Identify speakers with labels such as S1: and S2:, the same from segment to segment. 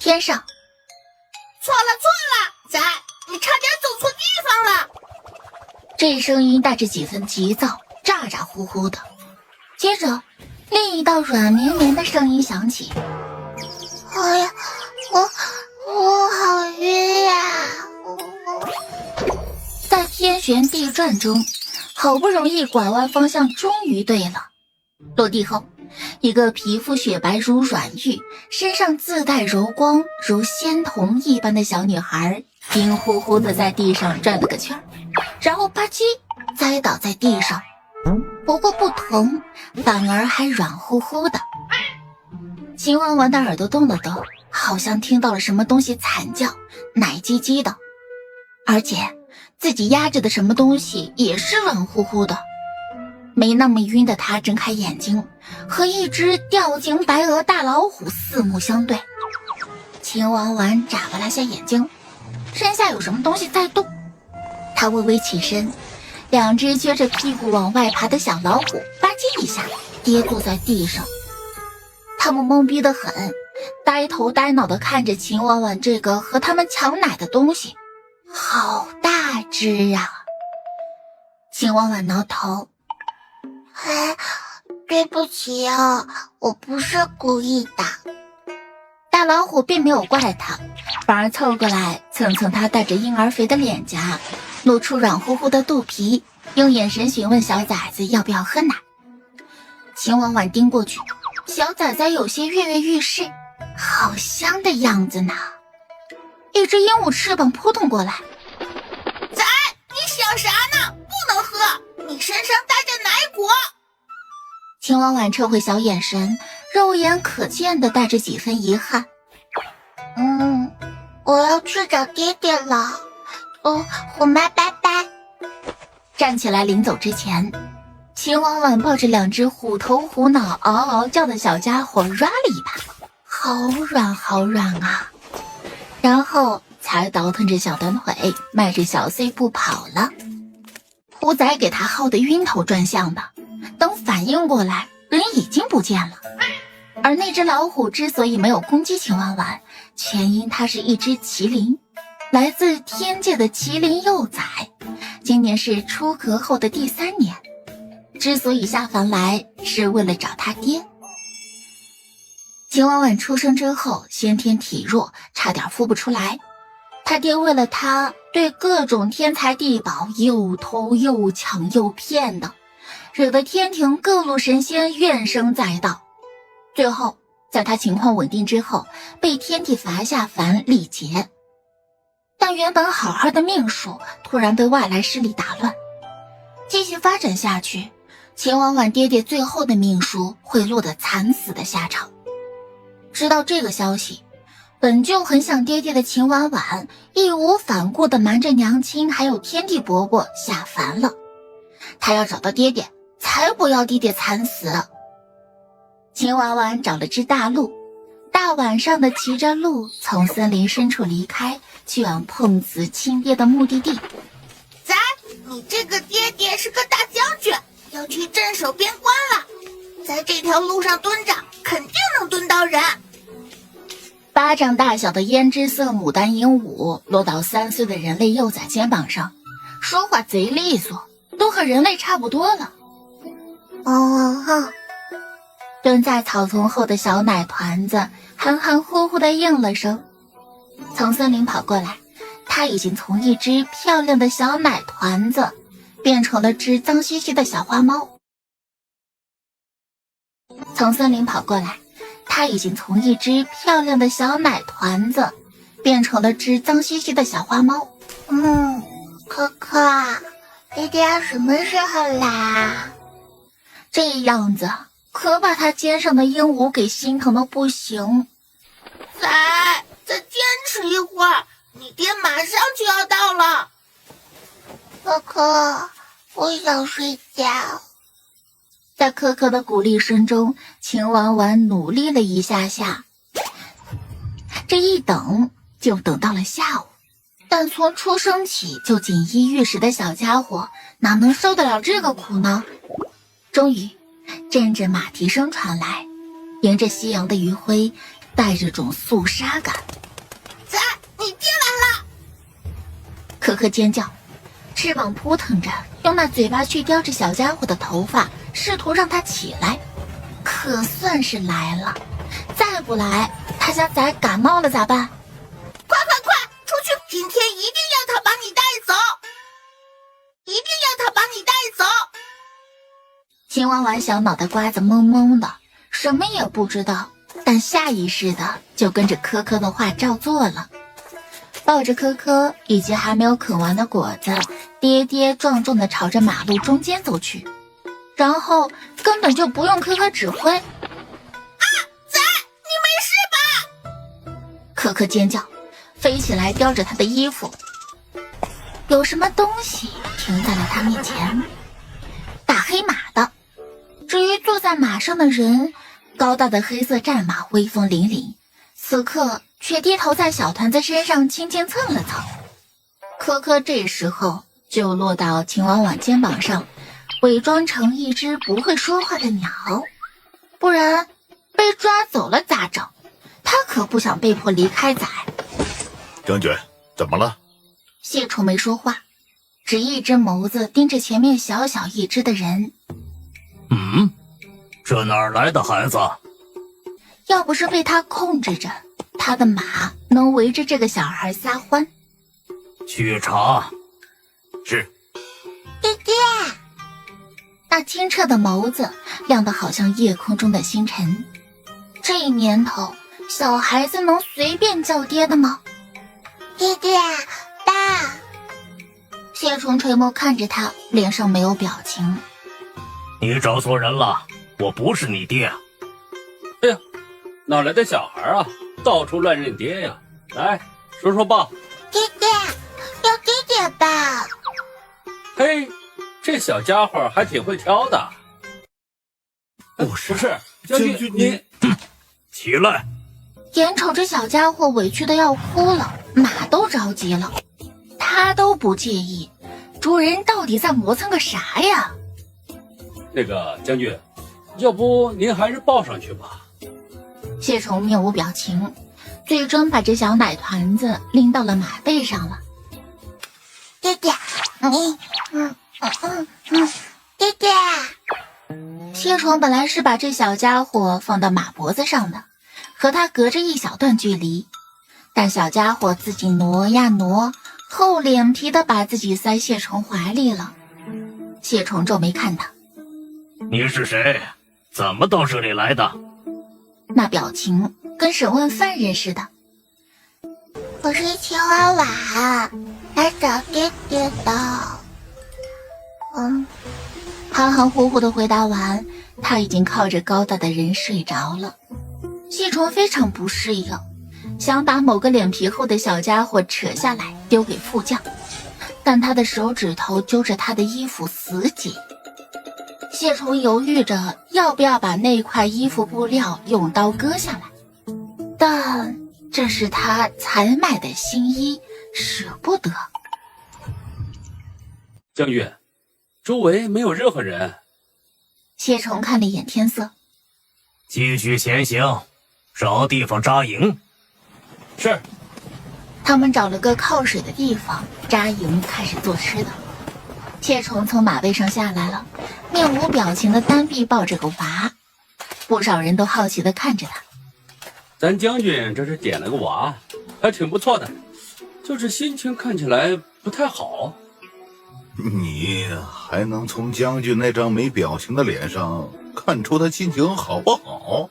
S1: 天上。
S2: 错了，仔，你差点走错地方了。
S1: 这声音带着几分急躁，咋咋呼呼的。接着，另一道软绵绵的声音响起：“
S3: 哎呀，我好晕呀！”
S1: 在天旋地转中，好不容易拐弯方向终于对了。落地后，一个皮肤雪白如软玉，身上自带柔光如仙童一般的小女孩，晕乎乎的在地上转了个圈，然后吧唧栽倒在地上。不过不疼，反而还软乎乎的。秦婉婉的耳朵动了动，好像听到了什么东西惨叫，奶唧唧的，而且自己压着的什么东西也是软乎乎的。没那么晕的他睁开眼睛，和一只吊颈白额大老虎四目相对。秦婉婉眨巴了下眼睛，身下有什么东西在动。他微微起身，两只撅着屁股往外爬的小老虎吧唧一下跌坐在地上。他们懵逼得很，呆头呆脑地看着秦婉婉这个和他们抢奶的东西，好大只啊！秦婉婉挠头，
S3: 对不起啊，我不是故意的。
S1: 大老虎并没有怪他，反而凑过来蹭蹭他带着婴儿肥的脸颊，露出软乎乎的肚皮，用眼神询问小崽子要不要喝奶。秦婉婉盯过去，小崽崽有些跃跃欲试，好香的样子呢。一只鹦鹉翅膀扑腾过来，
S2: 仔，你想啥呢？不能喝，你身上带着奶果。
S1: 秦婉婉撤回小眼神，肉眼可见的带着几分遗憾。
S3: 我要去找爹爹了。虎妈拜拜。
S1: 站起来临走之前，秦婉婉抱着两只虎头虎脑嗷嗷叫的小家伙 run 了一把，好软好软啊，然后才倒腾着小短腿，迈着小碎步跑了。虎仔给他耗得晕头转向的，等反应过来，人已经不见了。而那只老虎之所以没有攻击秦婉婉，全因它是一只麒麟，来自天界的麒麟幼崽，今年是出壳后的第3年，之所以下凡来，是为了找他爹。秦婉婉出生之后先天体弱，差点孵不出来，他爹为了他对各种天才地宝又偷又抢又骗的，惹得天庭各路神仙怨声载道。最后在他情况稳定之后，被天帝罚下凡历劫。但原本好好的命数突然被外来势力打乱，继续发展下去，秦婉婉爹爹最后的命数会落得惨死的下场。知道这个消息，本就很想爹爹的秦婉婉义无反顾地瞒着娘亲还有天帝伯伯下凡了。他要找到爹爹，才不要爹爹惨死。秦婉婉找了只大鹿，大晚上的骑着鹿从森林深处离开，去往碰瓷亲爹的目的地。
S2: 仔，你这个爹爹是个大将军，要去镇守边关了，在这条路上蹲着，肯定能蹲到人。
S1: 巴掌大小的胭脂色牡丹鹦鹉落到3岁的人类幼崽肩膀上，说话贼利索，都和人类差不多了。蹲在草丛后的小奶团子含含糊糊地应了声。从森林跑过来，他已经从一只漂亮的小奶团子变成了只脏兮兮的小花猫。从森林跑过来，他已经从一只漂亮的小奶团子变成了只脏兮兮的小花猫。
S3: 可可，爹爹什么时候来？
S1: 这样子可把他肩上的鹦鹉给心疼的不行。
S2: 仔，再坚持一会儿，你爹马上就要到了。
S3: 可可，我想睡觉。
S1: 在可可的鼓励声中，秦婉婉努力了一下下，这一等就等到了下午。但从出生起就锦衣玉食的小家伙哪能受得了这个苦呢？终于阵阵马蹄声传来，迎着夕阳的余晖，带着种肃杀感。
S2: 仔，你爹来了！
S1: 可可尖叫，翅膀扑腾着，用那嘴巴去叼着小家伙的头发，试图让他起来。可算是来了，再不来，他家仔感冒了咋办？
S2: 快出去！今天一定要他把你带走，一定要他把你带走！
S1: 秦婉婉小脑袋瓜子懵懵的，什么也不知道，但下意识的就跟着科科的话照做了，抱着科科以及还没有啃完的果子，跌跌撞撞的朝着马路中间走去，然后根本就不用科科指挥。
S2: 啊，仔，你没事吧？
S1: 科科尖叫，飞起来叼着他的衣服，有什么东西停在了他面前，大黑马的。至于坐在马上的人，高大的黑色战马威风凛凛，此刻却低头在小团子身上轻轻蹭了蹭。科科这时候就落到秦婉婉肩膀上，伪装成一只不会说话的鸟，不然被抓走了咋整？他可不想被迫离开仔。
S4: 将军，怎么了？
S1: 谢崇没说话，只一只眸子盯着前面小小一只的人。
S5: 这哪儿来的孩子？
S1: 要不是被他控制着，他的马能围着这个小孩撒欢。
S5: 去查。
S4: 是。
S3: 爹爹，
S1: 那清澈的眸子亮得好像夜空中的星辰。这年头，小孩子能随便叫爹的吗？
S3: 爹爹，爸。
S1: 谢崇垂眸看着他，脸上没有表情。
S5: 你找错人了，我不是你爹。
S6: 哎呀，哪来的小孩啊，到处乱认爹呀！来，说说吧。
S3: 爹爹，要爹爹吧。
S6: 嘿，这小家伙还挺会挑的。
S4: 不是，
S6: 将军你
S5: 起来！
S1: 眼瞅着小家伙委屈的要哭了，马都着急了，他都不介意，主人到底在磨蹭个啥呀？
S6: 那个将军，要不您还是抱上去吧。
S1: 谢崇面无表情，最终把这小奶团子拎到了马背上了。
S3: 爹爹，爹爹。
S1: 谢崇本来是把这小家伙放到马脖子上的，和他隔着一小段距离，但小家伙自己挪呀挪，厚脸皮的把自己塞谢崇怀里了。谢崇皱眉看他，
S5: 你是谁？怎么到这里来的？
S1: 那表情跟审问犯人似的。
S3: 我是秦婉婉，来找爹爹的。
S1: 含含糊糊的回答完，他已经靠着高大的人睡着了。谢崇非常不适应，想把某个脸皮厚的小家伙扯下来丢给副将，但他的手指头揪着他的衣服死紧。谢崇犹豫着要不要把那块衣服布料用刀割下来，但这是他才买的新衣，舍不得。
S6: 将军，周围没有任何人。
S1: 谢崇看了一眼天色，
S5: 继续前行，找地方扎营。
S6: 是。
S1: 他们找了个靠水的地方扎营，开始做吃的。谢崇从马背上下来了，面无表情的单臂抱着个娃，不少人都好奇的看着他。
S6: 咱将军这是点了个娃，还挺不错的，就是心情看起来不太好。
S4: 你还能从将军那张没表情的脸上看出他心情好不好？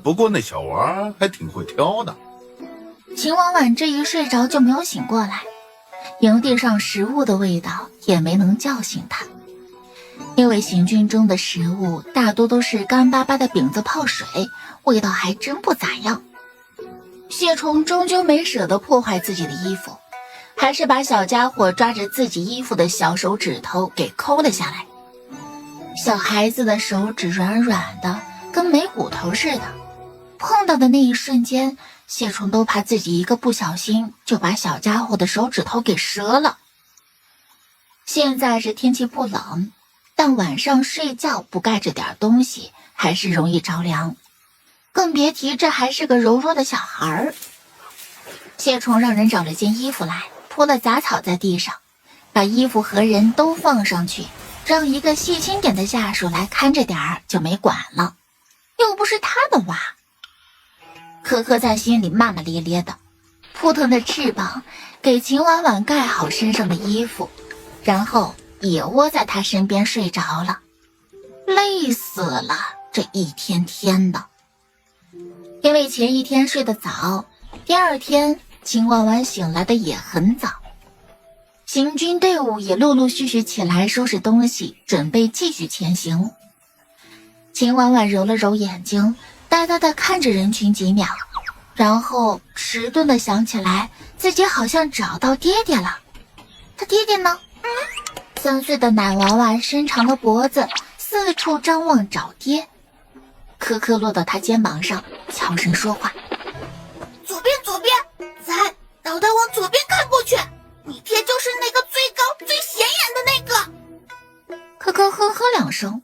S4: 不过那小娃还挺会挑的。
S1: 秦婉婉这一睡着就没有醒过来，营地上食物的味道也没能叫醒他，因为行军中的食物大多都是干巴巴的饼子泡水，味道还真不咋样。谢崇终究没舍得破坏自己的衣服，还是把小家伙抓着自己衣服的小手指头给抠了下来。小孩子的手指软软的，跟没骨头似的，碰到的那一瞬间，谢崇都怕自己一个不小心就把小家伙的手指头给折了。现在是天气不冷，但晚上睡觉不盖着点东西还是容易着凉。更别提这还是个柔弱的小孩儿。谢虫让人找了件衣服来，铺了杂草在地上，把衣服和人都放上去，让一个细心点的下属来看着点儿，就没管了。又不是他的娃。可可在心里骂骂咧咧的，扑腾的翅膀给秦婉婉盖好身上的衣服，然后也窝在他身边睡着了。累死了，这一天天的。因为前一天睡得早，第二天秦婉婉醒来的也很早。行军队伍也陆陆续续起来收拾东西，准备继续前行。秦婉婉揉了揉眼睛，呆呆地看着人群几秒，然后迟钝地想起来自己好像找到爹爹了。他爹爹呢？3岁的奶娃娃伸长了脖子，四处张望找爹。可可落到他肩膀上，悄声说话：
S2: 左边，仔，脑袋往左边看过去，你爹就是那个最高最显眼的那个。
S1: 可可呵呵2声，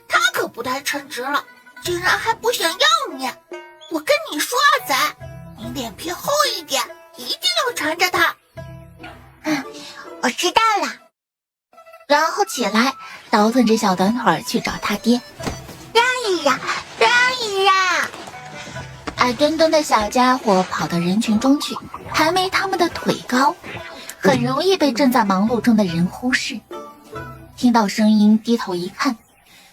S2: 他可不太称职了，竟然还不想要你。我跟你说啊，仔，你脸皮厚一点，一定要缠着他。
S3: 我知道了。
S1: 然后起来倒腾着小短腿去找他爹。
S3: 让一让，让一让。
S1: 矮墩墩的小家伙跑到人群中去，还没他们的腿高，很容易被正在忙碌中的人忽视。听到声音低头一看，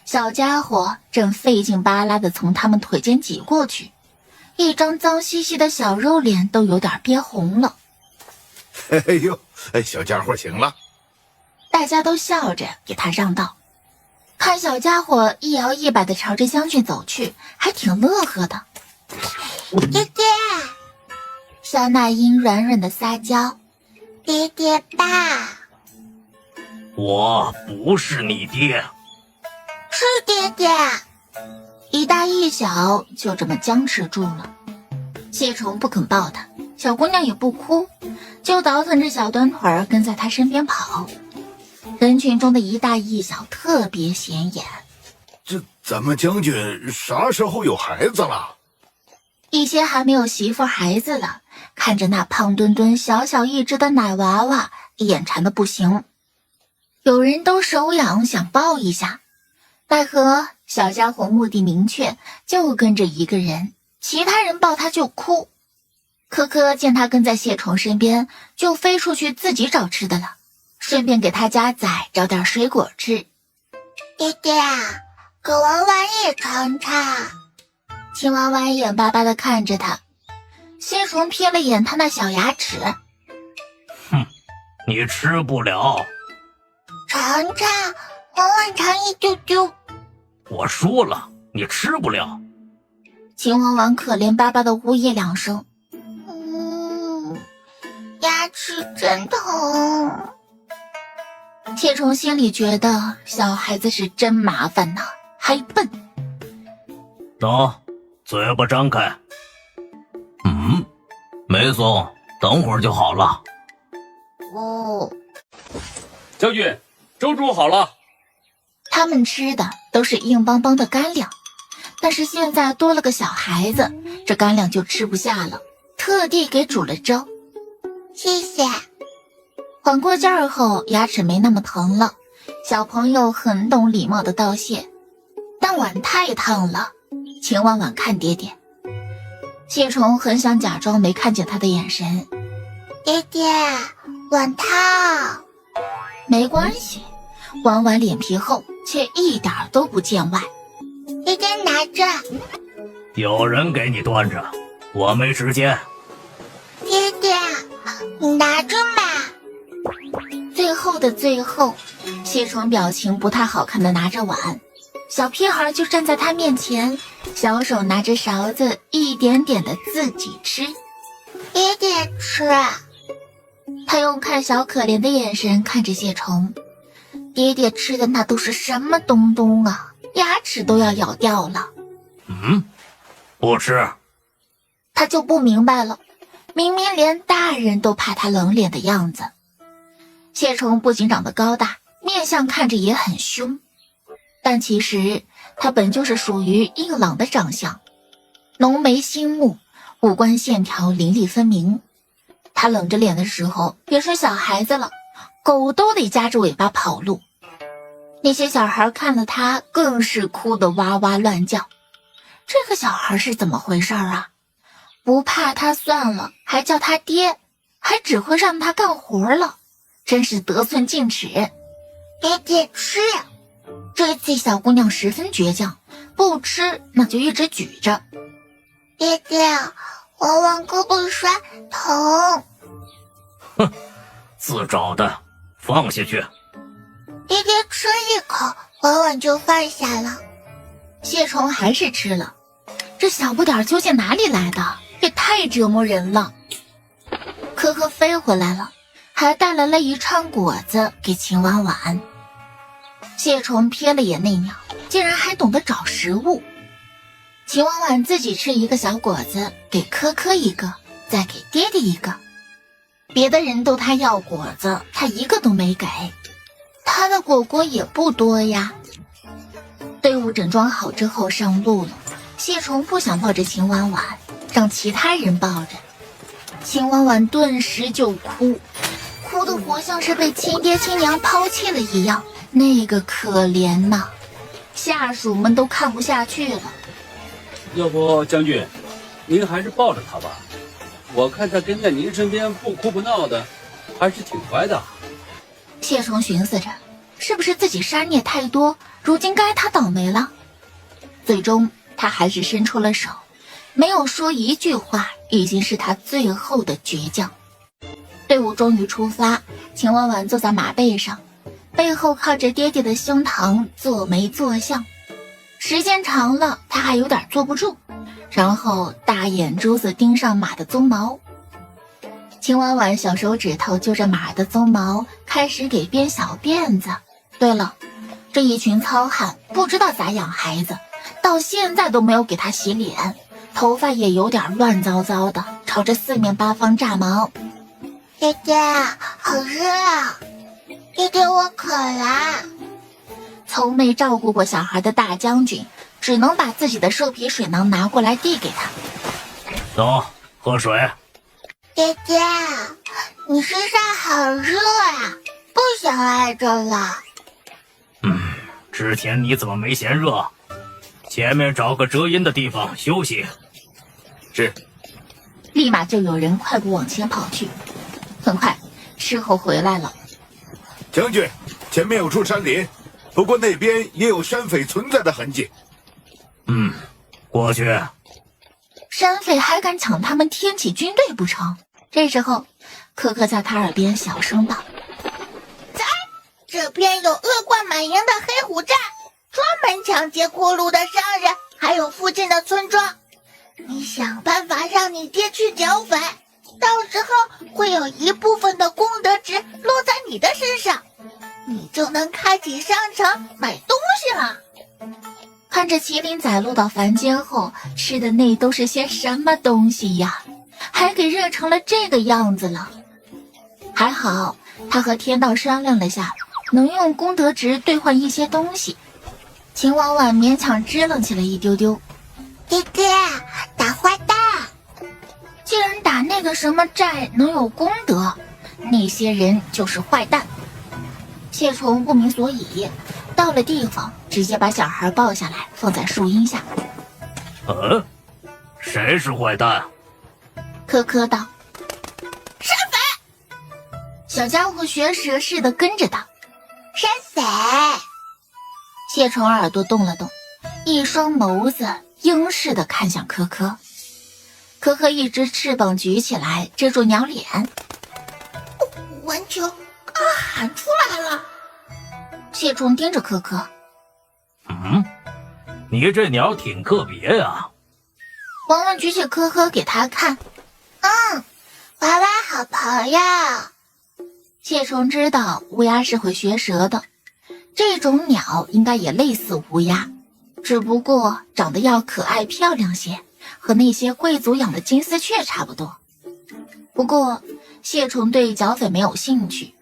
S1: 小家伙正费劲巴拉地从他们腿间挤过去，一张脏兮兮的小肉脸都有点憋红了。
S4: 哎呦，小家伙醒了。
S1: 大家都笑着给他让道。看小家伙一摇一摆地朝着将军走去，还挺乐呵的。
S3: 爹爹，
S1: 小奶音软软的撒娇。
S3: 爹爹爸。
S5: 我不是你爹。
S3: 是爹爹。
S1: 一大一小就这么僵持住了。谢虫不肯抱他，小姑娘也不哭，就倒腾着小短腿儿跟在他身边跑。人群中的一大一小特别显眼。
S4: 这咱们将军啥时候有孩子了？
S1: 一些还没有媳妇孩子的，看着那胖墩墩小小一只的奶娃娃，眼馋的不行。有人都手痒想抱一下，奈何小家伙目的明确，就跟着一个人，其他人抱他就哭。可可见他跟在谢虫身边，就飞出去自己找吃的了，顺便给他家仔找点水果吃。
S3: 爹爹啊，给婉婉也尝尝。
S1: 青蛙蛙眼巴巴地看着他，谢虫瞥了眼他那小牙齿。
S5: 你吃不了。
S3: 尝尝，婉婉尝一丢丢。
S5: 我说了，你吃不了。
S1: 秦婉婉可怜巴巴地呜咽2声。
S3: 牙齿真疼。
S1: 谢虫心里觉得小孩子是真麻烦呢，还笨。
S5: 走，嘴巴张开。没松，等会儿就好了。
S1: 哦，
S6: 将军，粥煮好了。
S1: 他们吃的都是硬邦邦的干粮，但是现在多了个小孩子，这干粮就吃不下了，特地给煮了粥。
S3: 谢谢。
S1: 缓过劲儿后，牙齿没那么疼了。小朋友很懂礼貌的道谢，但碗太烫了。秦婉婉看爹爹，谢虫很想假装没看见他的眼神。
S3: 爹爹，碗烫。
S1: 没关系，婉婉脸皮厚，却一点都不见外。
S3: 爹爹拿着。
S5: 有人给你端着，我没时间。
S3: 爹爹，你拿着嘛。
S1: 最后的最后，谢虫表情不太好看的拿着碗，小屁孩就站在他面前，小手拿着勺子，一点点的自己吃。
S3: 爹爹吃。
S1: 他用看小可怜的眼神看着谢虫，爹爹吃的那都是什么东东啊，牙齿都要咬掉了。
S5: 不吃。
S1: 他就不明白了，明明连大人都怕他冷脸的样子。谢虫不仅长得高大，面相看着也很凶，但其实他本就是属于硬朗的长相，浓眉星目，五官线条凌厉分明。他冷着脸的时候，别说小孩子了，狗都得夹着尾巴跑路。那些小孩看了他，更是哭得哇哇乱叫。这个小孩是怎么回事啊？不怕他算了，还叫他爹，还只会让他干活了，真是得寸进尺。
S3: 爹爹吃。
S1: 这次小姑娘十分倔强，不吃那就一直举着。
S3: 爹爹，我往胳膊摔，疼。
S5: 哼，自找的，放下去。
S3: 爹爹吃一口，婉婉就放下了。
S1: 蟹虫还是吃了，这小不点儿究竟哪里来的？也太折磨人了。科科飞回来了，还带来了一串果子给秦婉婉。蟹虫瞥了眼那鸟，竟然还懂得找食物。秦婉婉自己吃一个小果子，给科科一个，再给爹爹一个。别的人都他要果子，他一个都没给。他的果果也不多呀。队伍整装好之后上路了，蟹虫不想抱着秦婉婉，让其他人抱着。秦婉婉顿时就哭，哭得活像是被亲爹亲娘抛弃了一样，那个可怜呐，下属们都看不下去了。
S6: 要不将军，您还是抱着他吧，我看他跟在您身边不哭不闹的，还是挺乖的。
S1: 蟹虫寻思着，是不是自己杀孽太多，如今该他倒霉了。最终他还是伸出了手，没有说一句话，已经是他最后的倔强。队伍终于出发，秦婉婉坐在马背上，背后靠着爹爹的胸膛，坐没坐相。时间长了，他还有点坐不住，然后大眼珠子盯上马的鬃毛。秦婉婉小手指头揪着马的鬃毛，开始给编小辫子。对了，这一群糙汉不知道咋养孩子，到现在都没有给他洗脸，头发也有点乱糟糟的，朝着四面八方炸毛。
S3: 爹爹，好热啊！爹爹，我渴了。
S1: 从没照顾过小孩的大将军，只能把自己的兽皮水囊拿过来递给他。
S5: 走，喝水。
S3: 爹爹，你身上好热啊，不想挨着了。
S5: 之前你怎么没嫌热？前面找个遮阴的地方休息。
S6: 是。
S1: 立马就有人快步往前跑去。很快，侍候回来了。
S4: 将军，前面有处山林，不过那边也有山匪存在的痕迹。
S5: 过去。
S1: 山匪还敢抢他们天启军队不成？这时候，可可在他耳边小声道：“
S2: 这边有恶贯满盈的黑虎寨，专门抢劫过路的商人，还有附近的村庄。你想办法让你爹去剿匪，到时候会有一部分的功德值落在你的身上，你就能开启商城买东西了。”
S1: 看着麒麟仔落到凡间后吃的那都是些什么东西呀，还给热成了这个样子了。还好他和天道商量了下，能用功德值兑换一些东西。秦婉婉勉强支棱起了一丢丢。
S3: 爹爹，打坏蛋！
S1: 既然打那个什么债能有功德，那些人就是坏蛋。蟹虫不明所以，到了地方直接把小孩抱下来放在树荫下。
S5: 谁是坏蛋？
S1: 科科道。
S2: 山匪！
S1: 小家伙学蛇似的跟着道。
S3: 山匪！
S1: 蟹虫耳朵动了动，一双眸子鹰似的看向科科。科科一只翅膀举起来遮住鸟脸。
S2: 完球喊出来了。
S1: 蟹虫盯着科科。
S5: 你这鸟挺特别呀。
S1: 王婉举起科科给他看。
S3: 娃娃好朋友。
S1: 蟹虫知道乌鸦是会学蛇的，这种鸟应该也类似乌鸦，只不过长得要可爱漂亮些，和那些贵族养的金丝雀差不多。不过蟹虫对剿匪没有兴趣。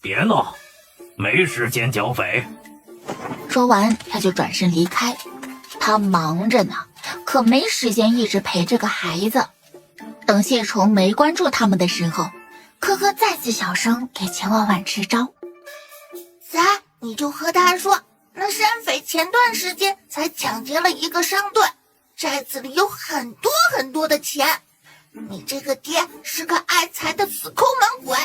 S5: 别闹，没时间剿匪。
S1: 说完，他就转身离开。他忙着呢，可没时间一直陪这个孩子。等谢虫没关注他们的时候，科科再次小声给钱万万支招。
S2: 你就和他说，那山匪前段时间才抢劫了一个商队，寨子里有很多很多的钱。你这个爹是个爱财的死抠门鬼，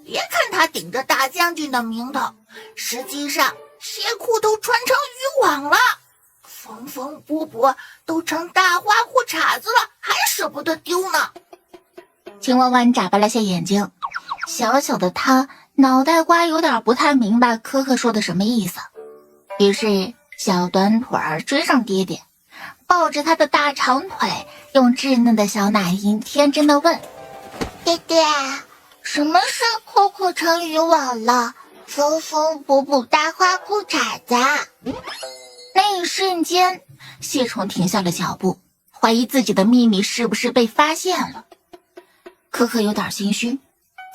S2: 别看他顶着大将军的名头，实际上鞋裤都穿成渔网了，缝缝补补都成大花裤衩子了，还舍不得丢呢。
S1: 秦万万眨巴了下眼睛，小小的他脑袋瓜有点不太明白科科说的什么意思，于是小短腿儿追上爹爹，抱着他的大长腿，用稚嫩的小奶音天真的问：
S3: 爹爹，什么是裤裤成渔网了？缝缝补补大花裤衩子？
S1: 那一瞬间，谢虫停下了脚步，怀疑自己的秘密是不是被发现了。科科有点心虚，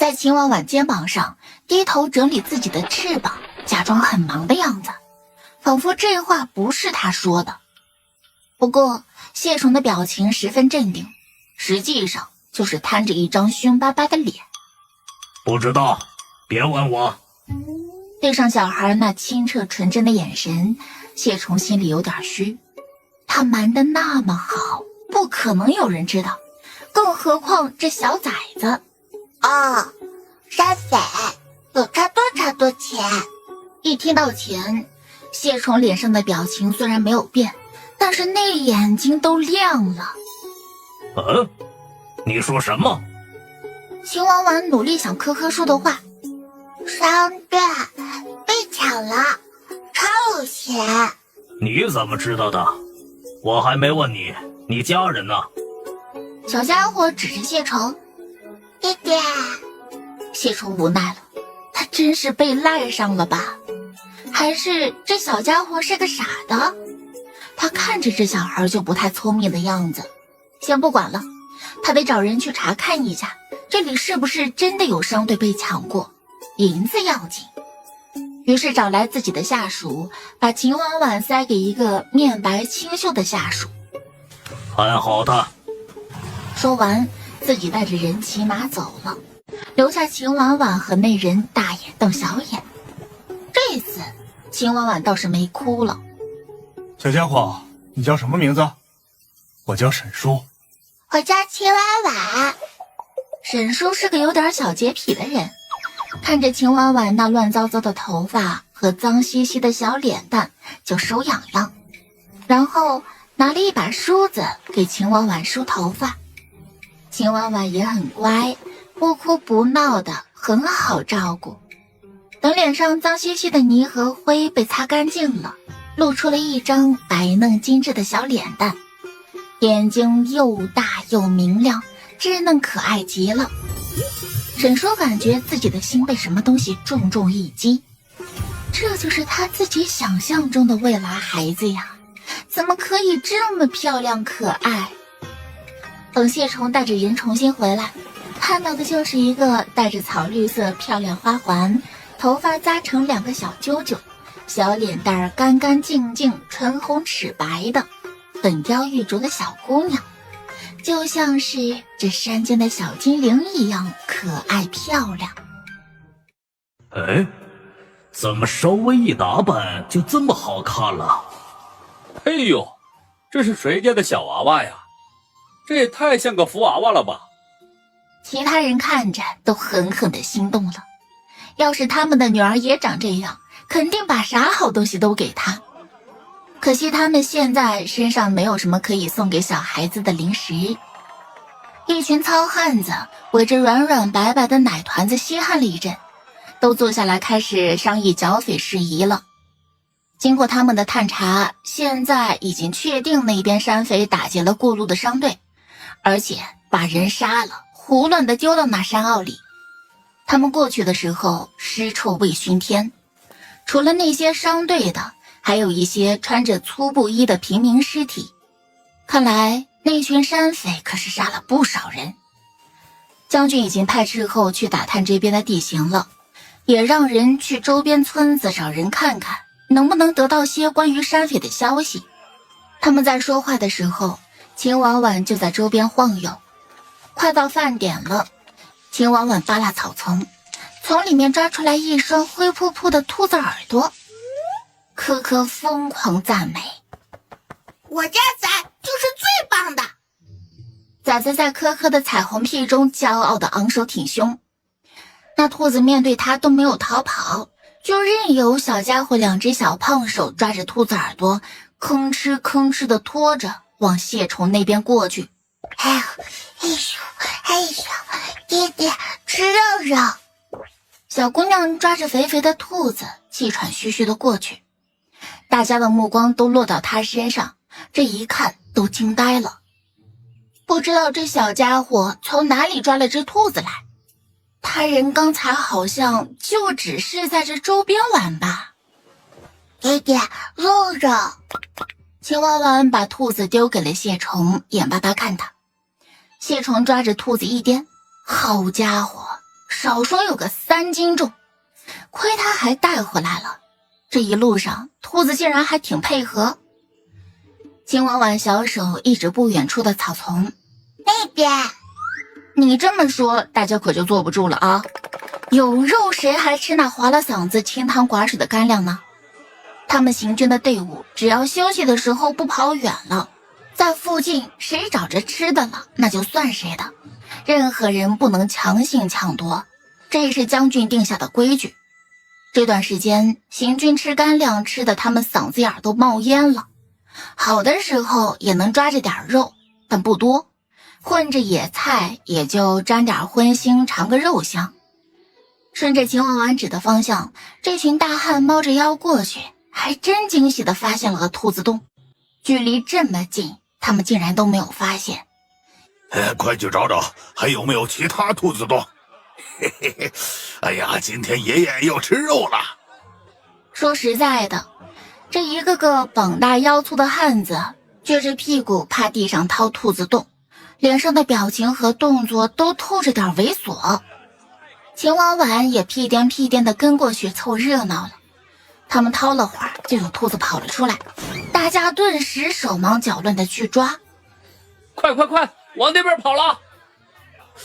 S1: 在秦婉婉肩膀上低头整理自己的翅膀，假装很忙的样子，仿佛这话不是他说的。不过谢虫的表情十分镇定，实际上就是摊着一张凶巴巴的脸。
S5: 不知道，别问我。
S1: 对上小孩那清澈纯真的眼神，谢虫心里有点虚。他瞒得那么好，不可能有人知道，更何况这小崽子。
S3: 山匪有差多钱？
S1: 一听到钱，谢虫脸上的表情虽然没有变，但是那眼睛都亮了。
S5: 你说什么？
S1: 秦婉婉努力想科科说的话。
S3: 商队被抢了，超有钱。
S5: 你怎么知道的？我还没问你，你家人呢？
S1: 小家伙指着谢虫。
S3: 爹爹，
S1: 谢虫无奈了，他真是被赖上了吧？还是这小家伙是个傻的？他看着这小孩就不太聪明的样子。先不管了，他得找人去查看一下，这里是不是真的有商队被抢过，银子要紧。于是找来自己的下属，把秦婉婉塞给一个面白清秀的下属。
S5: 看好他。
S1: 说完，自己带着人骑马走了，留下秦婉婉和那人大眼瞪小眼。这次秦婉婉倒是没哭了。
S7: 小家伙，你叫什么名字？我叫沈叔。
S3: 我叫秦婉婉。
S1: 沈叔是个有点小洁癖的人，看着秦婉婉那乱糟糟的头发和脏兮兮的小脸蛋就手痒痒，然后拿了一把梳子给秦婉婉梳头发。秦婉婉也很乖，不哭不闹的，很好照顾。等脸上脏兮兮的泥和灰被擦干净了，露出了一张白嫩精致的小脸蛋，眼睛又大又明亮，稚嫩可爱极了。沈叔感觉自己的心被什么东西重重一击，这就是他自己想象中的未来孩子呀，怎么可以这么漂亮可爱？等谢虫带着人重新回来，看到的就是一个带着草绿色漂亮花环，头发扎成2个小揪揪，小脸蛋儿干干净净，唇红齿白的粉雕玉琢的小姑娘，就像是这山间的小精灵一样可爱漂亮。
S5: 怎么稍微一打扮就这么好看了？
S6: 哎呦，这是谁家的小娃娃呀？这也太像个福娃娃了吧！
S1: 其他人看着都狠狠地心动了，要是他们的女儿也长这样，肯定把啥好东西都给她。可惜他们现在身上没有什么可以送给小孩子的零食。一群糙汉子围着软软白白的奶团子稀罕了一阵，都坐下来开始商议剿匪事宜了。经过他们的探查，现在已经确定那边山匪打劫了过路的商队，而且把人杀了，胡乱地丢到那山坳里。他们过去的时候尸臭味熏天，除了那些商队的，还有一些穿着粗布衣的平民尸体。看来那群山匪可是杀了不少人。将军已经派斥候去打探这边的地形了，也让人去周边村子找人看看，能不能得到些关于山匪的消息。他们在说话的时候，秦婉婉就在周边晃悠。快到饭点了，秦婉婉扒拉草丛，从里面抓出来一双灰扑扑的兔子耳朵。科科疯狂赞美：
S2: 我家仔就是最棒的。
S1: 崽子在科科的彩虹屁中骄傲地昂首挺胸。那兔子面对他都没有逃跑，就任由小家伙两只小胖手抓着兔子耳朵，吭哧吭哧地拖着往谢虫那边过去。
S3: 哎呦，哎呦，哎呦，爹爹吃肉肉。
S1: 小姑娘抓着肥肥的兔子，气喘吁吁地过去。大家的目光都落到她身上，这一看都惊呆了。不知道这小家伙从哪里抓了只兔子来，他人刚才好像就只是在这周边玩吧。
S3: 爹爹，肉肉。
S1: 秦婉婉把兔子丢给了谢虫，眼巴巴看他。谢虫抓着兔子一颠，好家伙，少说有个3斤重，亏他还带回来了。这一路上兔子竟然还挺配合。秦婉婉小手一直不远处的草丛，
S3: 那边。
S1: 你这么说大家可就坐不住了啊，有肉谁还吃那划了嗓子清汤寡水的干粮呢？他们行军的队伍只要休息的时候不跑远了，在附近谁找着吃的了那就算谁的，任何人不能强行抢夺，这是将军定下的规矩。这段时间行军吃干粮吃的他们嗓子眼都冒烟了，好的时候也能抓着点肉，但不多，混着野菜也就沾点荤腥尝个肉香。顺着秦婉婉指的方向，这群大汉猫着腰过去，还真惊喜地发现了个兔子洞，距离这么近他们竟然都没有发现。
S4: 快去找找还有没有其他兔子洞。嘿嘿嘿，哎呀，今天爷爷要吃肉了。
S1: 说实在的，这一个个膀大腰粗的汉子撅着屁股趴地上掏兔子洞，脸上的表情和动作都透着点猥琐。秦婉婉也屁颠屁颠地跟过去凑热闹了。他们掏了会儿，就有兔子跑了出来，大家顿时手忙脚乱地去抓。
S6: 快快快，往那边跑了！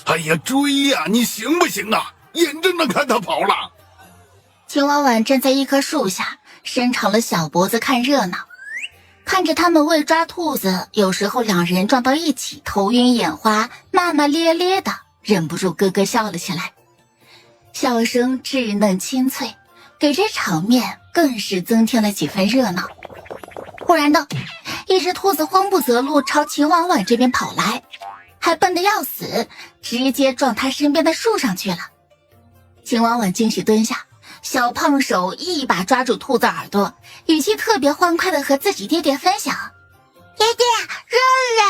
S4: 哎呀，追呀，你行不行啊？眼睁睁看他跑了。
S1: 秦婉婉站在一棵树下，伸长了小脖子看热闹，看着他们为抓兔子，有时候两人撞到一起，头晕眼花，骂骂咧咧的，忍不住咯咯笑了起来，笑声稚嫩清脆，给这场面更是增添了几分热闹。忽然的，一只兔子慌不择路朝秦婉婉这边跑来，还笨得要死，直接撞他身边的树上去了。秦婉婉惊喜蹲下，小胖手一把抓住兔子耳朵，语气特别欢快地和自己爹爹分享：
S3: 爹爹，肉肉，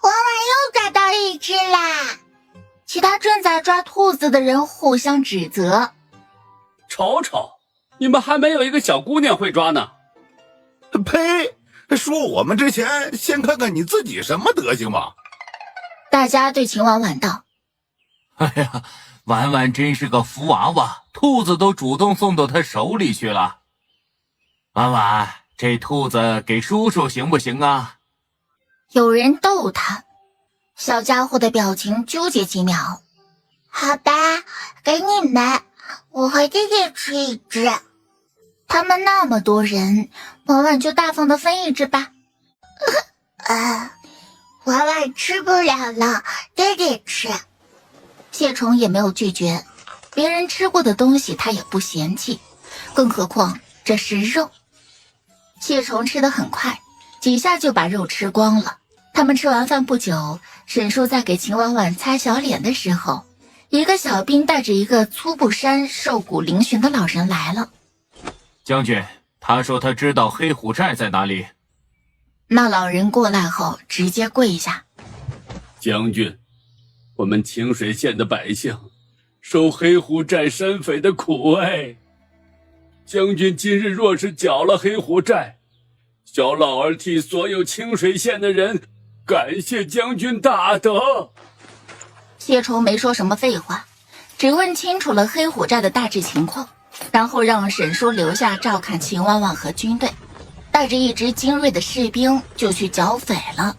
S3: 婉婉又抓到一只啦！
S1: 其他正在抓兔子的人互相指责：
S6: 瞅瞅，你们还没有一个小姑娘会抓呢。
S4: 呸！说我们之前，先看看你自己什么德行吧。
S1: 大家对秦婉婉道：
S8: 哎呀，婉婉真是个福娃娃，兔子都主动送到她手里去了。婉婉，这兔子给叔叔行不行啊？
S1: 有人逗他，小家伙的表情纠结几秒。
S3: 好吧，给你们，我和弟弟吃一只。
S1: 他们那么多人，婉婉就大方的分一只吧。
S3: 婉婉吃不了了，爹爹吃。
S1: 谢虫也没有拒绝，别人吃过的东西他也不嫌弃，更何况这是肉。谢虫吃得很快，几下就把肉吃光了。他们吃完饭不久，沈叔在给秦婉婉擦小脸的时候，一个小兵带着一个粗布衫、瘦骨嶙峋的老人来了。
S8: 将军，他说他知道黑虎寨在哪里。
S1: 那老人过来后直接跪下：
S6: 将军，我们清水县的百姓受黑虎寨山匪的苦哎。将军今日若是剿了黑虎寨，小老儿替所有清水县的人感谢将军大德。
S1: 谢虫没说什么废话，只问清楚了黑虎寨的大致情况。然后让沈叔留下照看秦婉婉和军队，带着一支精锐的士兵就去剿匪了。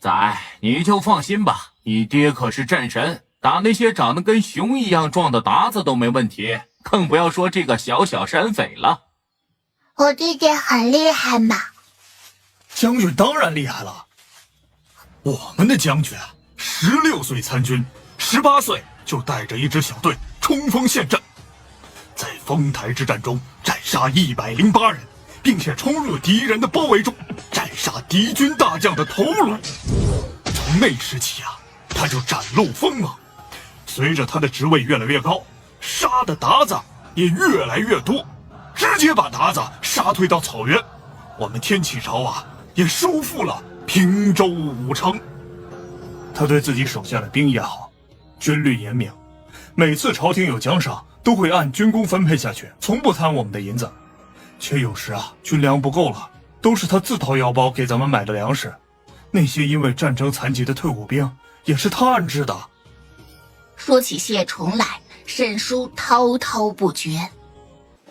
S8: 仔，你就放心吧，你爹可是战神，打那些长得跟熊一样壮的鞑子都没问题，更不要说这个小小山匪了。
S3: 我弟弟很厉害嘛。
S7: 将军当然厉害了，我们的将军16岁参军，18岁就带着一支小队冲锋陷阵，在丰台之战中斩杀108人，并且冲入敌人的包围中，斩杀敌军大将的头颅。从那时起他就展露锋芒，随着他的职位越来越高，杀的鞑子也越来越多，直接把鞑子杀退到草原。我们天启朝也收复了平州5城。他对自己手下的兵也好，军律严明，每次朝廷有奖赏都会按军功分配下去，从不贪我们的银子。却有时军粮不够了，都是他自掏腰包给咱们买的粮食。那些因为战争残疾的退伍兵也是他安置的。
S1: 说起谢崇来，沈叔滔滔不绝。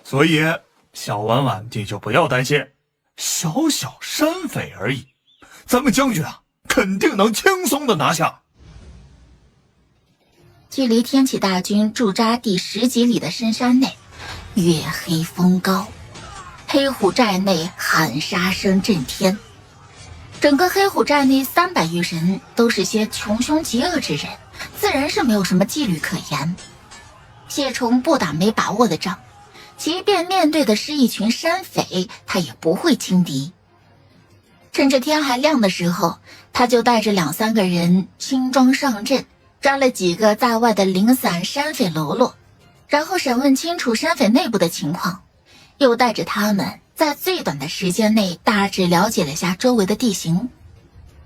S7: 所以小婉婉你就不要担心，小小山匪而已，咱们将军肯定能轻松的拿下。
S1: 距离天启大军驻扎地10几里的深山内，月黑风高，黑虎寨内喊杀声震天。整个黑虎寨内300余人都是些穷凶极恶之人，自然是没有什么纪律可言。谢崇不打没把握的仗，即便面对的是一群山匪，他也不会轻敌。趁着天还亮的时候，他就带着2、3个人轻装上阵，抓了几个在外的零散山匪喽啰，然后审问清楚山匪内部的情况，又带着他们在最短的时间内大致了解了下周围的地形。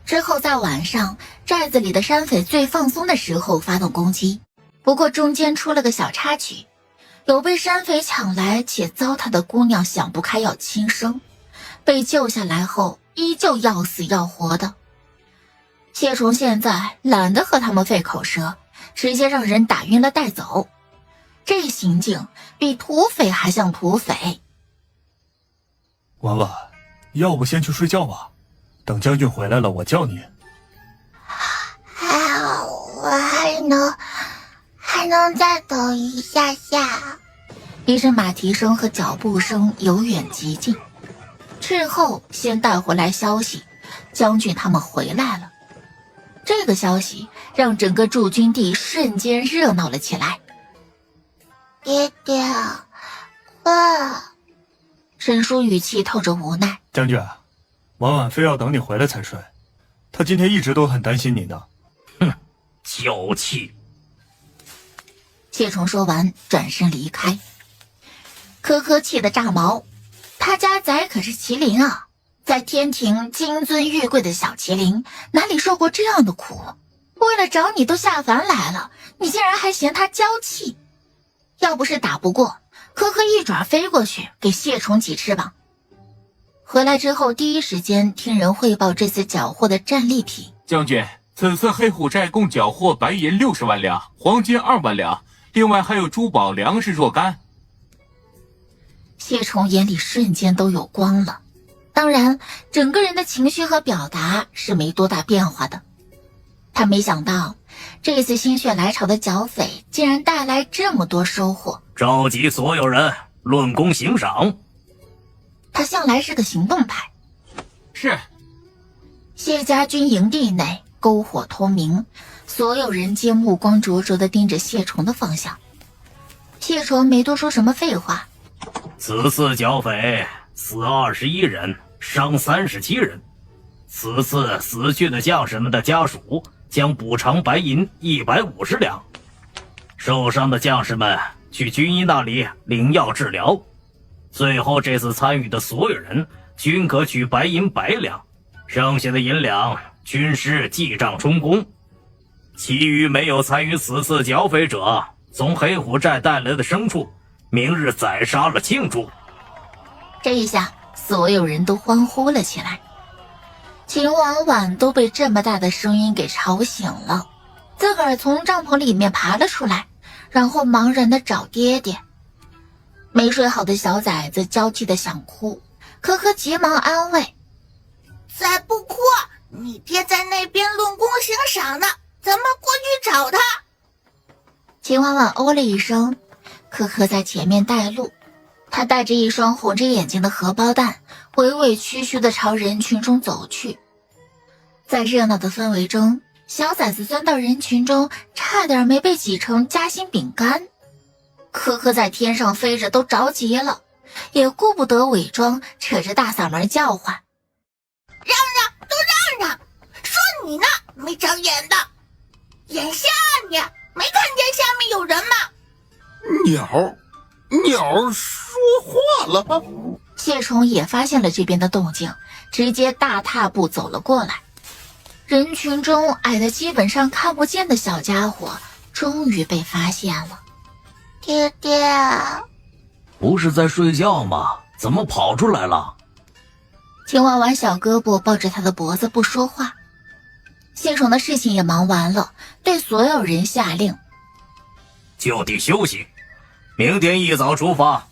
S1: 之后在晚上寨子里的山匪最放松的时候发动攻击，不过中间出了个小插曲，有被山匪抢来且糟蹋的姑娘想不开要轻生，被救下来后依旧要死要活的。谢崇现在懒得和他们费口舌，直接让人打晕了带走。这行径比土匪还像土匪。
S7: 婉婉，要不先去睡觉吧，等将军回来了我叫你。
S3: 我还能再等一下下。
S1: 一阵马蹄声和脚步声由远及近，斥候先带回来消息，将军他们回来了。这个消息让整个驻军地瞬间热闹了起来。
S3: 爹爹，
S1: 沈叔语气透着无奈。
S7: 将军，婉婉非要等你回来才睡，他今天一直都很担心你呢。
S5: 哼，娇气。
S1: 谢崇说完转身离开。科科气得炸毛，他家仔可是麒麟在天庭金尊玉贵的小麒麟，哪里受过这样的苦？为了找你都下凡来了，你竟然还嫌他娇气。要不是打不过，科科一爪飞过去给谢崇几翅膀。回来之后第一时间听人汇报这次缴获的战利品。
S8: 将军，此次黑虎寨共缴获白银60万两，黄金2万两，另外还有珠宝粮食若干。
S1: 谢崇眼里瞬间都有光了，当然整个人的情绪和表达是没多大变化的。他没想到这次心血来潮的剿匪竟然带来这么多收获。
S5: 召集所有人论功行赏。
S1: 他向来是个行动派。
S8: 是。
S1: 谢家军营地内篝火通明，所有人皆目光灼灼地盯着谢崇的方向。谢崇没多说什么废话。
S5: 此次剿匪死21人，伤37人。此次死去的将士们的家属将补偿白银150两。受伤的将士们去军医那里领药治疗。最后这次参与的所有人均可取白银100两，剩下的银两军师记账充公。其余没有参与此次剿匪者，从黑虎寨带来的牲畜明日宰杀了庆祝。
S1: 这一下所有人都欢呼了起来。秦婉婉都被这么大的声音给吵醒了，自个儿从帐篷里面爬了出来，然后茫然地找爹爹。没睡好的小崽子娇气的想哭，可可急忙安慰：“
S2: 再不哭，你爹在那边论功行赏呢，咱们过去找他。”
S1: 秦婉婉哦了一声，可可在前面带路。他带着一双红着眼睛的荷包蛋，委委屈屈地朝人群中走去。在热闹的氛围中，小崽子钻到人群中，差点没被挤成夹心饼干。可可在天上飞着都着急了，也顾不得伪装，扯着大嗓门叫唤：“
S2: 让让，都让让！说你呢，没长眼的，眼瞎你没看见下面有人吗？”
S4: 鸟说话了。
S1: 谢虫也发现了这边的动静，直接大踏步走了过来。人群中矮的基本上看不见的小家伙终于被发现了。
S3: 爹爹，
S5: 不是在睡觉吗？怎么跑出来了？
S1: 秦婉婉小胳膊抱着他的脖子不说话。谢虫的事情也忙完了，对所有人下令：
S5: 就地休息，明天一早出发。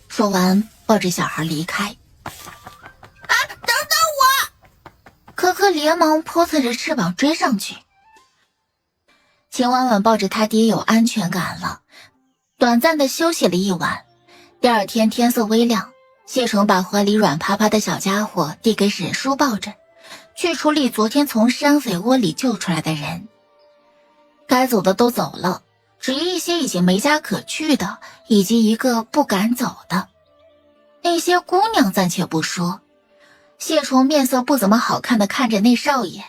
S1: 说完抱着小孩离开。
S2: 等等我！
S1: 可可连忙扑腾着翅膀追上去。秦婉婉抱着他爹有安全感了，短暂的休息了一晚。第二天天色微亮，谢虫把怀里软趴趴的小家伙递给沈叔抱着，去处理昨天从山匪窝里救出来的人。该走的都走了，只一些已经没家可去的，以及一个不敢走的。那些姑娘暂且不说，谢虫面色不怎么好看的看着那少爷。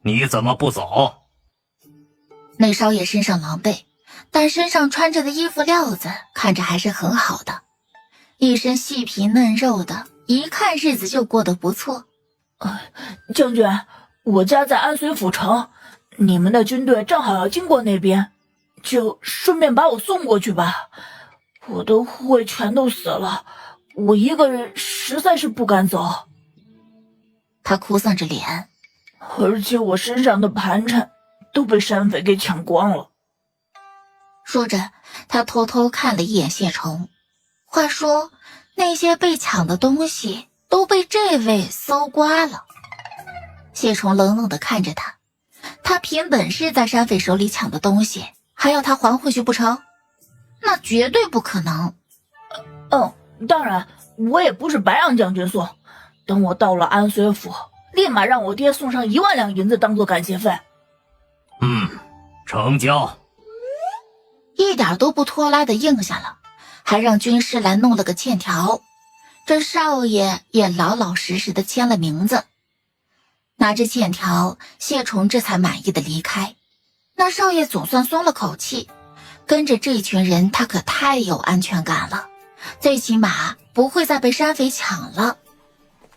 S5: 你怎么不走？
S1: 那少爷身上狼狈，但身上穿着的衣服料子看着还是很好的，一身细皮嫩肉的，一看日子就过得不错。
S9: 将军，我家在安绥府城，你们的军队正好要经过那边，就顺便把我送过去吧。我的护卫全都死了，我一个人实在是不敢走。
S1: 他哭丧着脸，
S9: 而且我身上的盘缠都被山匪给抢光了。
S1: 说着，他偷偷看了一眼谢虫。话说，那些被抢的东西都被这位搜刮了。谢虫冷冷地看着他，他凭本事在山匪手里抢的东西，还要他还回去不成？那绝对不可能。
S9: 当然，我也不是白让将军送。等我到了安绥府，立马让我爹送上1万两银子当做感谢费。
S5: 成交。
S1: 一点都不拖拉的应下了，还让军师来弄了个欠条。这少爷也老老实实的签了名字。拿着欠条，谢虫这才满意的离开。那少爷总算松了口气，跟着这群人他可太有安全感了，最起码不会再被山匪抢了。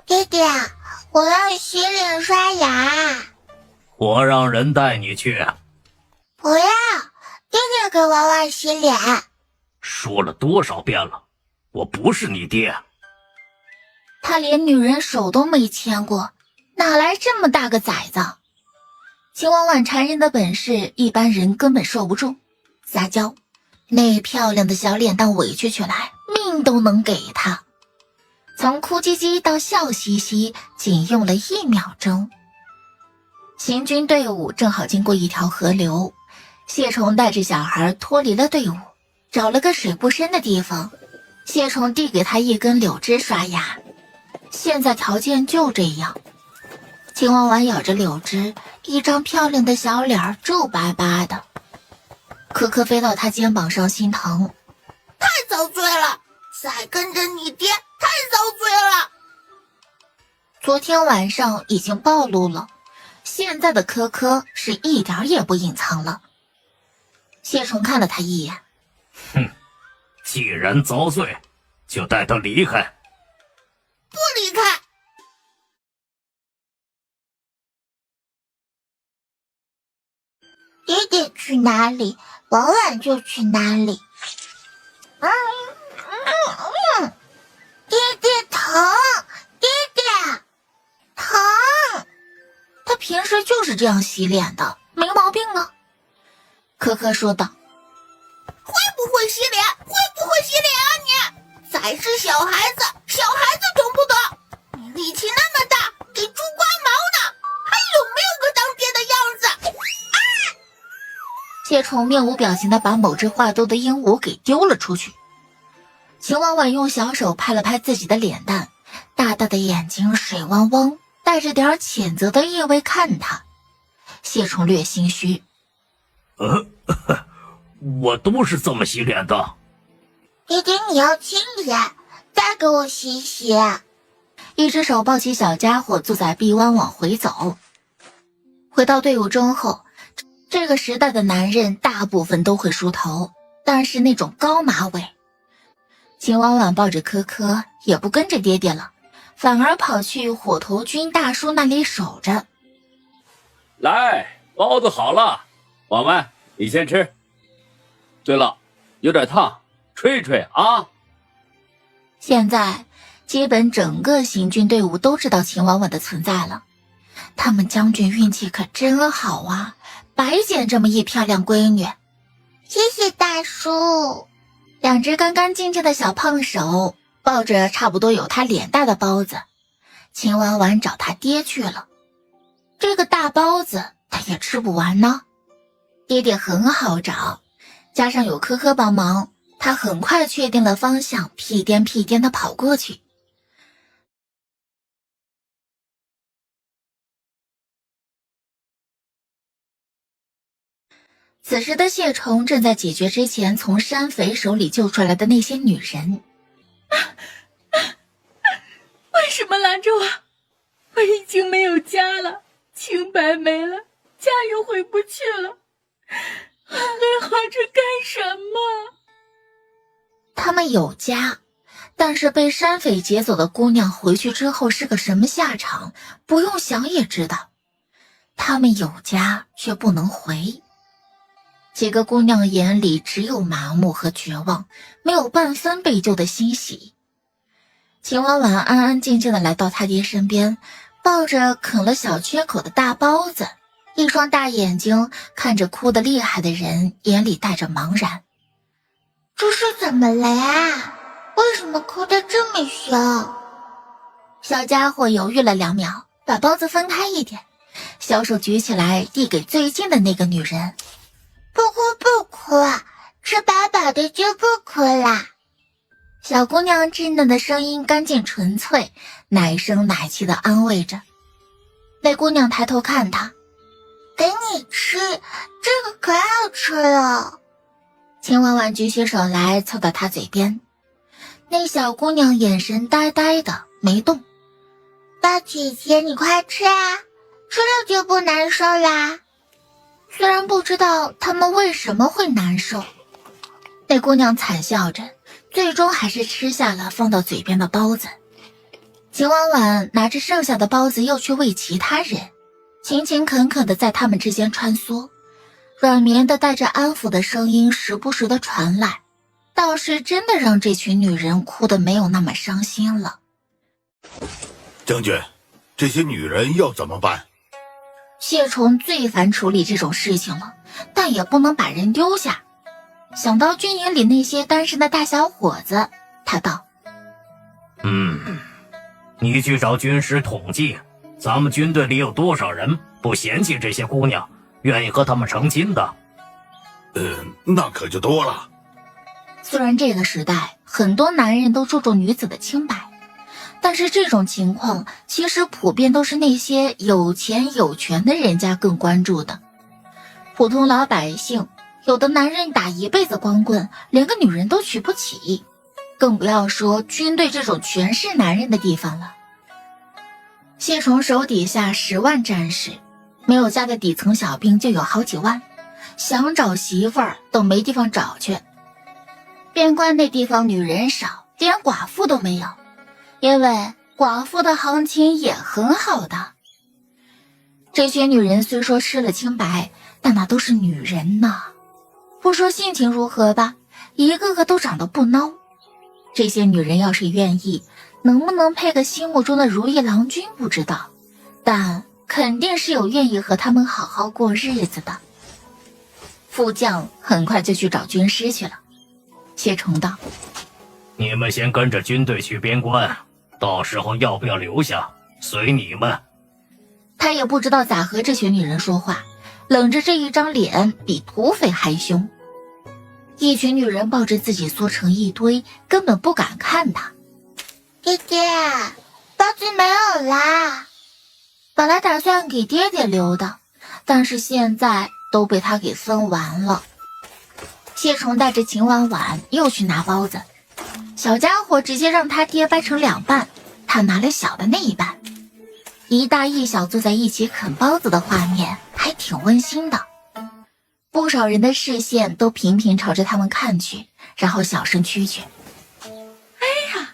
S3: 爹爹，我要洗脸刷牙。
S5: 我让人带你去。
S3: 不要，爹爹给娃娃洗脸。
S5: 说了多少遍了，我不是你爹。
S1: 他连女人手都没牵过，哪来这么大个崽子？秦婉婉缠人的本事一般人根本受不住，撒娇，那漂亮的小脸蛋委屈起来，命都能给他。从哭唧唧到笑嘻嘻，仅用了1秒钟。行军队伍正好经过一条河流，谢虫带着小孩脱离了队伍，找了个水不深的地方。谢虫递给他一根柳枝刷牙，现在条件就这样。秦婉婉咬着柳枝，一张漂亮的小脸皱巴巴的。可可飞到他肩膀上，心疼。
S2: 太遭罪了，再跟着你爹太遭罪了。
S1: 昨天晚上已经暴露了，现在的科科是一点也不隐藏了。谢虫看了他一眼，
S5: 既然遭罪，就带他离开。
S2: 不离开。
S3: 爹爹去哪里，晚晚就去哪里。爹爹疼，爹爹疼。
S1: 他平时就是这样洗脸的，没毛病啊。可可说道。
S2: 会不会洗脸？会不还是小孩子，小孩子懂不懂？你力气那么大，给猪刮毛呢，还有没有个当爹的样子？
S1: 谢宠面无表情地把某只话多的鹦鹉给丢了出去。秦婉婉用小手拍了拍自己的脸蛋，大大的眼睛水汪汪，带着点谴责的意味看他。谢宠略心虚，
S5: 我都是这么洗脸的。
S3: 爹爹，你要亲脸，再给我洗洗。
S1: 一只手抱起小家伙，坐在臂弯往回走。回到队伍中后，这个时代的男人大部分都会梳头，但是那种高马尾。秦婉婉抱着科科，也不跟着爹爹了，反而跑去火头军大叔那里守着。
S6: 来，包子好了，婉婉，你先吃。对了，有点烫，吹吹啊。
S1: 现在基本整个行军队伍都知道秦婉婉的存在了。他们将军运气可真好啊，白捡这么一漂亮闺女。
S3: 谢谢大叔。
S1: 两只干干净净的小胖手抱着差不多有他脸大的包子，秦婉婉找他爹去了。这个大包子他也吃不完呢。爹爹很好找，加上有科科帮忙，他很快确定了方向，屁颠屁颠地跑过去。此时的谢崇正在解决之前从山匪手里救出来的那些女人。
S9: 为什么拦着我？我已经没有家了，清白没了，家又回不去了，我还活着干什么？
S1: 他们有家，但是被山匪劫走的姑娘回去之后是个什么下场，不用想也知道。他们有家却不能回。几个姑娘眼里只有麻木和绝望，没有半分被救的欣喜。秦婉婉安安静静地来到他爹身边，抱着啃了小缺口的大包子，一双大眼睛看着哭得厉害的人，眼里带着茫然。
S3: 这是怎么了呀？为什么哭得这么凶？
S1: 小家伙犹豫了2秒，把包子分开一点，小手举起来递给最近的那个女人。
S3: 不哭不哭，吃饱饱的就不哭啦。
S1: 小姑娘稚嫩的声音干净纯粹，奶声奶气地安慰着。那姑娘抬头看她，
S3: 给你吃，这个可好吃了。
S1: 秦婉婉举起手来凑到她嘴边，那小姑娘眼神呆呆的没动。
S3: 大姐姐你快吃啊，吃了就不难受啦。
S1: 虽然不知道他们为什么会难受，那姑娘惨笑着，最终还是吃下了放到嘴边的包子。秦婉婉拿着剩下的包子又去喂其他人，勤勤恳恳地在他们之间穿梭，软绵的带着安抚的声音时不时地传来，倒是真的让这群女人哭得没有那么伤心了。
S4: 将军，这些女人要怎么办？
S1: 谢崇最烦处理这种事情了，但也不能把人丢下。想到军营里那些单身的大小伙子，他道：
S5: 你去找军师统计，咱们军队里有多少人不嫌弃这些姑娘，愿意和他们成亲的？
S4: 那可就多了。
S1: 虽然这个时代很多男人都注重女子的清白，但是这种情况其实普遍都是那些有钱有权的人家更关注的。普通老百姓，有的男人打一辈子光棍，连个女人都娶不起，更不要说军队这种全是男人的地方了。谢崇手底下10万战士，没有家的底层小兵就有好几万，想找媳妇儿都没地方找去。边关那地方女人少，连寡妇都没有，因为寡妇的行情也很好的。这些女人虽说吃了清白，但那都是女人呐，不说性情如何吧，一个个都长得不孬。这些女人要是愿意，能不能配个心目中的如意郎君不知道，但肯定是有愿意和他们好好过日子的。副将很快就去找军师去了。谢崇道：
S5: 你们先跟着军队去边关，到时候要不要留下，随你们。
S1: 他也不知道咋和这群女人说话，冷着这一张脸比土匪还凶。一群女人抱着自己缩成一堆，根本不敢看他。
S3: 爹爹，包子没有啦。
S1: 本来打算给爹爹留的，但是现在都被他给分完了。谢虫带着秦婉婉又去拿包子，小家伙直接让他爹掰成2半，他拿了小的那一半。一大一小坐在一起啃包子的画面还挺温馨的，不少人的视线都频频朝着他们看去，然后小声蛐蛐：
S9: 哎呀，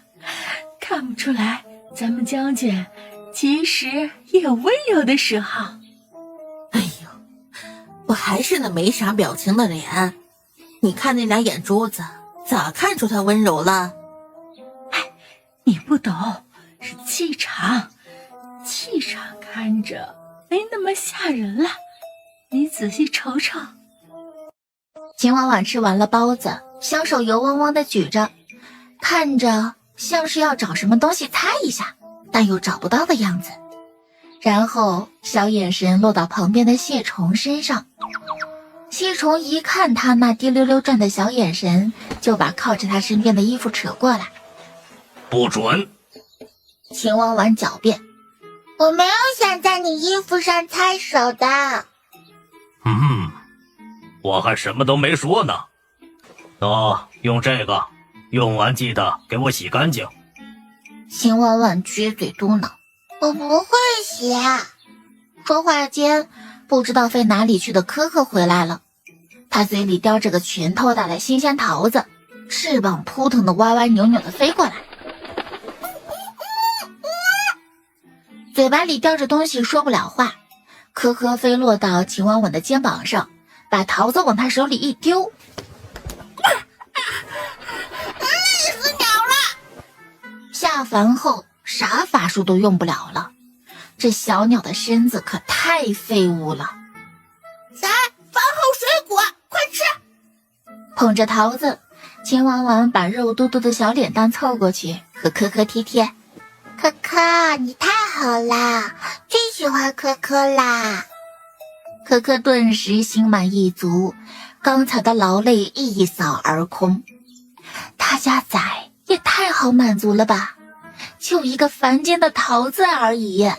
S9: 看不出来咱们将军其实也有温柔的时候。
S2: 哎呦，不还是那没啥表情的脸？你看那俩眼珠子，咋看出他温柔了？
S9: 你不懂，是气场，气场看着没那么吓人了，你仔细瞅瞅。
S1: 秦婉婉吃完了包子，小手油汪汪的举着，看着像是要找什么东西擦一下，但又找不到的样子。然后小眼神落到旁边的谢虫身上，谢虫一看他那滴溜溜转的小眼神，就把靠着他身边的衣服扯过来。
S5: 不准！
S1: 秦婉婉狡辩：
S3: 我没有想在你衣服上擦手的。
S5: 我还什么都没说呢。用这个，用完记得给我洗干净。
S1: 秦婉婉撅嘴嘟囔：
S3: 我不会洗。
S1: 说话间，不知道飞哪里去的科科回来了，他嘴里叼着个拳头大的新鲜桃子，翅膀扑腾的歪歪扭扭的飞过来，嘴巴里叼着东西说不了话。科科飞落到秦婉婉的肩膀上，把桃子往他手里一丢，
S2: 累死鸟了！
S1: 下凡后啥法术都用不了了，这小鸟的身子可太废物了。
S2: 饭后水果，快吃！
S1: 捧着桃子，秦婉婉把肉嘟嘟的小脸蛋凑过去和科科贴贴。
S3: 科科，你太好啦，最喜欢科科啦。
S1: 科科顿时心满意足，刚才的劳累一扫而空。他家崽也太好满足了吧，就一个凡间的桃子而已。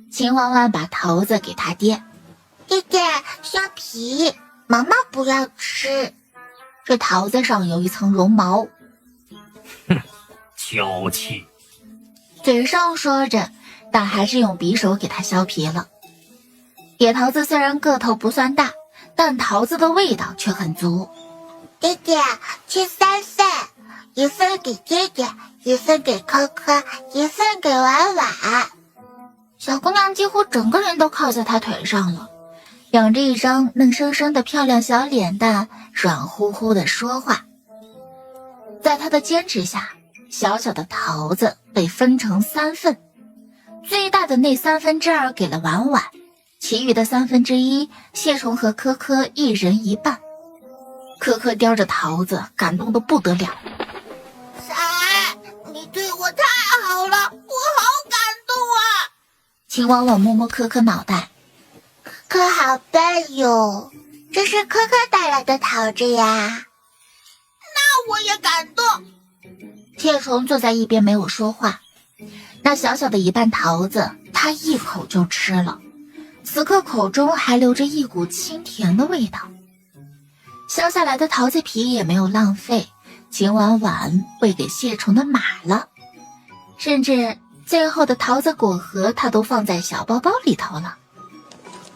S1: 秦婉婉把桃子给他爹：
S3: 爹爹，削皮，毛毛不要吃。
S1: 这桃子上有一层绒毛。
S5: 娇气。
S1: 嘴上说着，但还是用匕首给他削皮了。野桃子虽然个头不算大，但桃子的味道却很足。
S3: 爹爹，切3份，1份给爹爹，1份给科科，1份给婉婉。
S1: 小姑娘几乎整个人都靠在他腿上了，仰着一张嫩生生的漂亮小脸蛋，软乎乎的说话。在他的坚持下，小小的桃子被分成3份，最大的那2/3给了婉婉，其余的1/3，谢虫和科科一人1半。科科叼着桃子，感动得不得了。
S2: 你对我太好了，我好感动啊！
S1: 秦婉婉摸摸科科脑袋：
S3: 科科好笨哟，这是科科带来的桃子呀。
S2: 那我也感动。
S1: 谢虫坐在一边没有说话，那小小的1半桃子，他一口就吃了，此刻口中还留着一股清甜的味道。削下来的桃子皮也没有浪费，秦婉婉喂给谢虫的马了，甚至最后的桃子果核他都放在小包包里头了。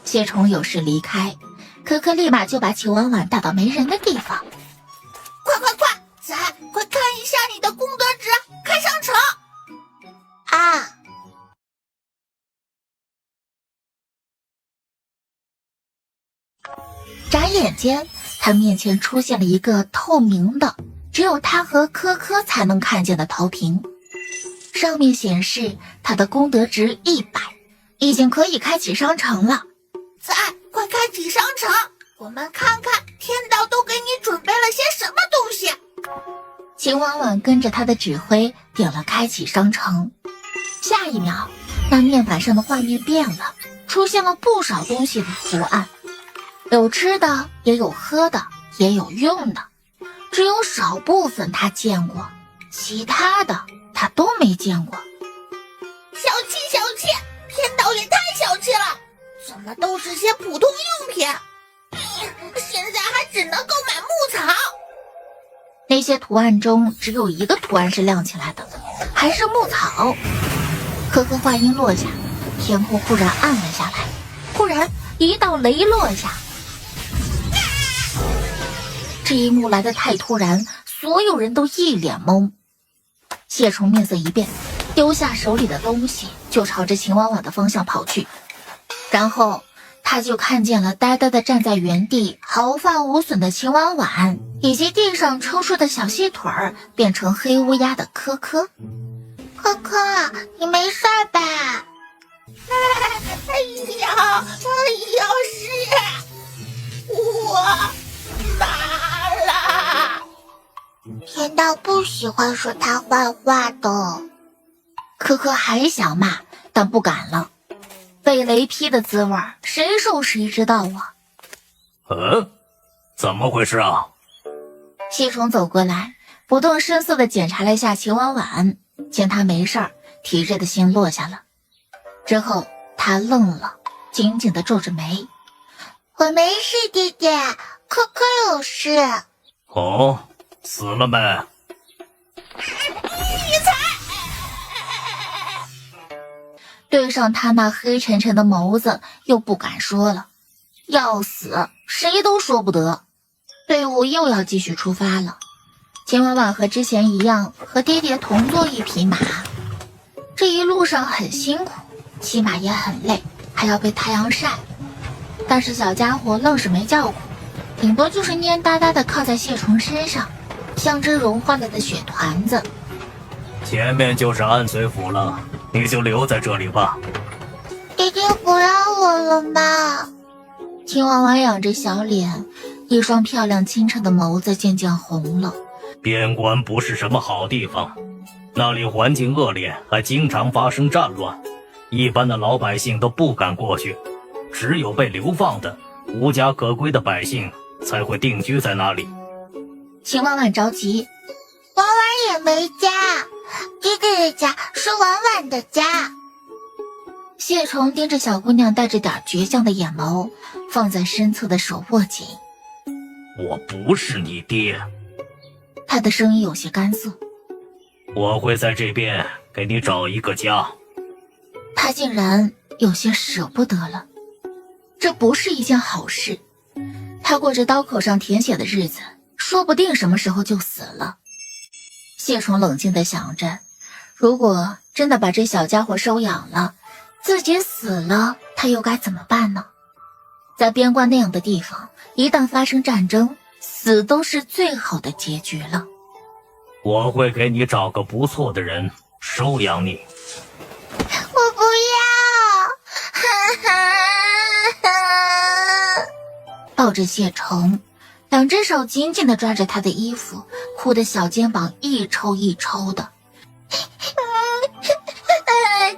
S1: 谢虫有事离开，科科立马就把秦婉婉带到没人的地方。
S2: 快，仔，快看一下你的功德值，开商城
S3: 啊！
S1: 眨眼间，他面前出现了一个透明的，只有他和科科才能看见的投屏，上面显示他的功德值100，已经可以开启商城了。
S2: 仔，快开启商城，我们看看天道都给你准备了些什么东西。
S1: 秦婉婉跟着他的指挥点了开启商城，下一秒，那面板上的画面变了，出现了不少东西的图案，有吃的，也有喝的，也有用的，只有少部分他见过，其他的他都没见过。
S2: 小气，天道也太小气了，怎么都是些普通用品？现在还只能购买牧草。
S1: 那些图案中只有一个图案是亮起来的，还是牧草。呵呵话音落下，天空忽然暗了下来，忽然一道雷落下。这一幕来得太突然，所有人都一脸懵。谢虫面色一变，丢下手里的东西就朝着秦婉婉的方向跑去，然后他就看见了呆呆地站在原地毫发无损的秦婉婉，以及地上抽搐的小细腿儿变成黑乌鸦的科科。
S3: 科科，你没事吧？
S2: 是我麻了。
S3: 天道不喜欢说他坏话的。
S1: 科科还想骂，但不敢了。被雷劈的滋味谁受谁知道啊。
S5: 怎么回事啊？
S1: 谢虫走过来，不动声色地检查了一下秦婉婉，见她没事儿，提着的心落下了。之后他愣了，紧紧地皱着眉。
S3: 我没事，爹爹，科科有事。
S5: 哦，死了没？
S1: 对上他那黑沉沉的眸子，又不敢说了。要死，谁都说不得。队伍又要继续出发了。秦婉婉和之前一样，和爹爹同坐一匹马。这一路上很辛苦，骑马也很累，还要被太阳晒。但是小家伙愣是没叫苦，顶多就是蔫哒哒的靠在谢虫身上，像只融化了的雪团子。
S5: 前面就是安随府了，你就留在这里吧。
S3: 爹爹不让我了吗？
S1: 秦婉婉仰着小脸，一双漂亮清澈的眸子渐渐红了。
S5: 边关不是什么好地方，那里环境恶劣，还经常发生战乱，一般的老百姓都不敢过去，只有被流放的无家可归的百姓才会定居在那里。
S1: 秦婉婉着急，
S3: 婉婉也没家，爹爹的家是婉婉的家。
S1: 谢虫盯着小姑娘带着点倔强的眼眸，放在身侧的手握紧。
S5: 我不是你爹。
S1: 他的声音有些干涩。
S5: 我会在这边给你找一个家。
S1: 他竟然有些舍不得了，这不是一件好事。他过着刀口上舔血的日子，说不定什么时候就死了。谢虫冷静地想着，如果真的把这小家伙收养了，自己死了，他又该怎么办呢？在边关那样的地方，一旦发生战争，死都是最好的结局了。
S5: 我会给你找个不错的人收养你。
S3: 我不要！
S1: 抱着谢虫，两只手紧紧地抓着他的衣服，哭得小肩膀一抽一抽的。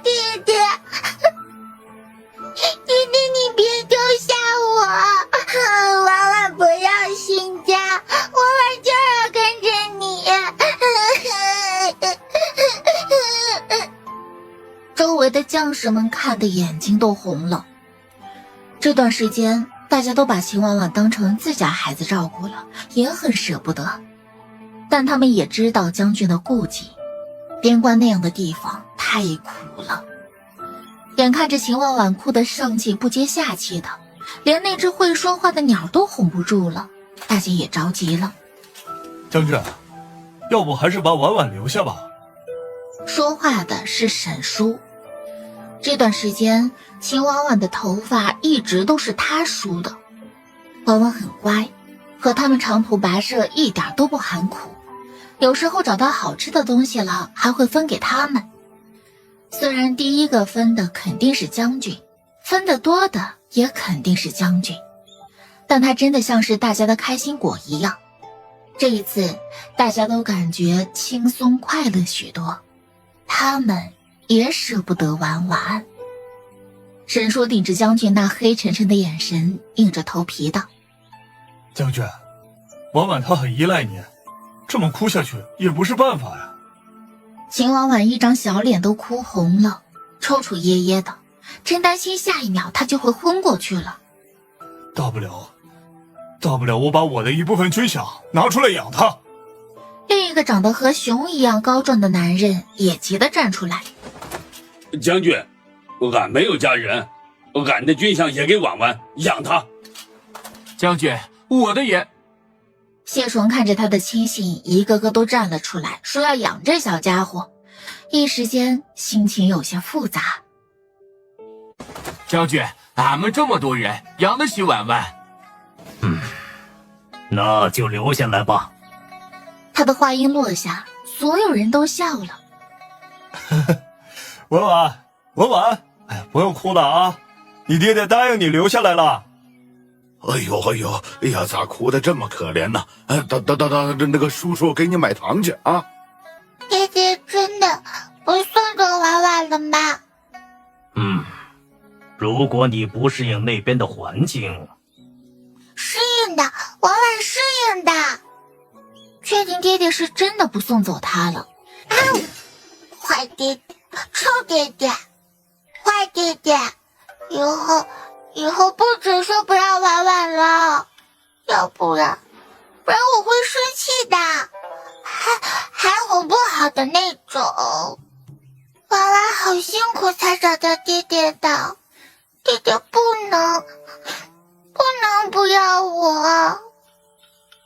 S3: 爹爹，爹爹，你别丢下我！婉婉不要新家，婉婉就要跟着你。
S1: 周围的将士们看得眼睛都红了。这段时间，大家都把秦婉婉当成自家孩子照顾了，也很舍不得。但他们也知道将军的顾忌，边关那样的地方太苦了。眼看着秦婉婉哭得上气不接下气的，连那只会说话的鸟都哄不住了，大家也着急了。
S7: 将军，要不还是把婉婉留下吧。
S1: 说话的是沈叔。这段时间，秦婉婉的头发一直都是他梳的。婉婉很乖，和他们长途跋涉一点都不含苦，有时候找到好吃的东西了，还会分给他们。虽然第一个分的肯定是将军，分得多的也肯定是将军，但他真的像是大家的开心果一样。这一次，大家都感觉轻松快乐许多，他们也舍不得玩完。沈叔顶着将军那黑沉沉的眼神，硬着头皮道：“
S7: 将军，婉婉她很依赖你，这么哭下去也不是办法呀。”
S1: 秦婉婉一张小脸都哭红了，抽抽噎噎的，真担心下一秒她就会昏过去了。
S7: 大不了我把我的一部分军饷拿出来养他。
S1: 另一个长得和熊一样高壮的男人也急得站出来：“
S6: 将军，俺没有家人，俺的军饷也给婉婉养他。”
S8: 将军，我的也。
S1: 谢崇看着他的亲信一个个都站了出来，说要养这小家伙，一时间心情有些复杂。
S8: 将军，俺们这么多人，养得起婉婉。
S5: 那就留下来吧。
S1: 他的话音落下，所有人都笑了。
S7: 婉婉，哎，不用哭了啊，你爹爹答应你留下来了。
S4: 哎呀，咋哭得这么可怜呢？那个叔叔给你买糖去啊。
S3: 爹爹真的不送走婉婉了吗？
S5: 如果你不适应那边的环境，
S3: 适应的，婉婉适应的。
S1: 确定爹爹是真的不送走他了？
S3: 坏爹爹，臭爹爹，坏爹爹，以后不准说不让婉婉了，要不然我会生气的，还哄不好的那种。婉婉好辛苦才找到爹爹的，爹爹不能不要我。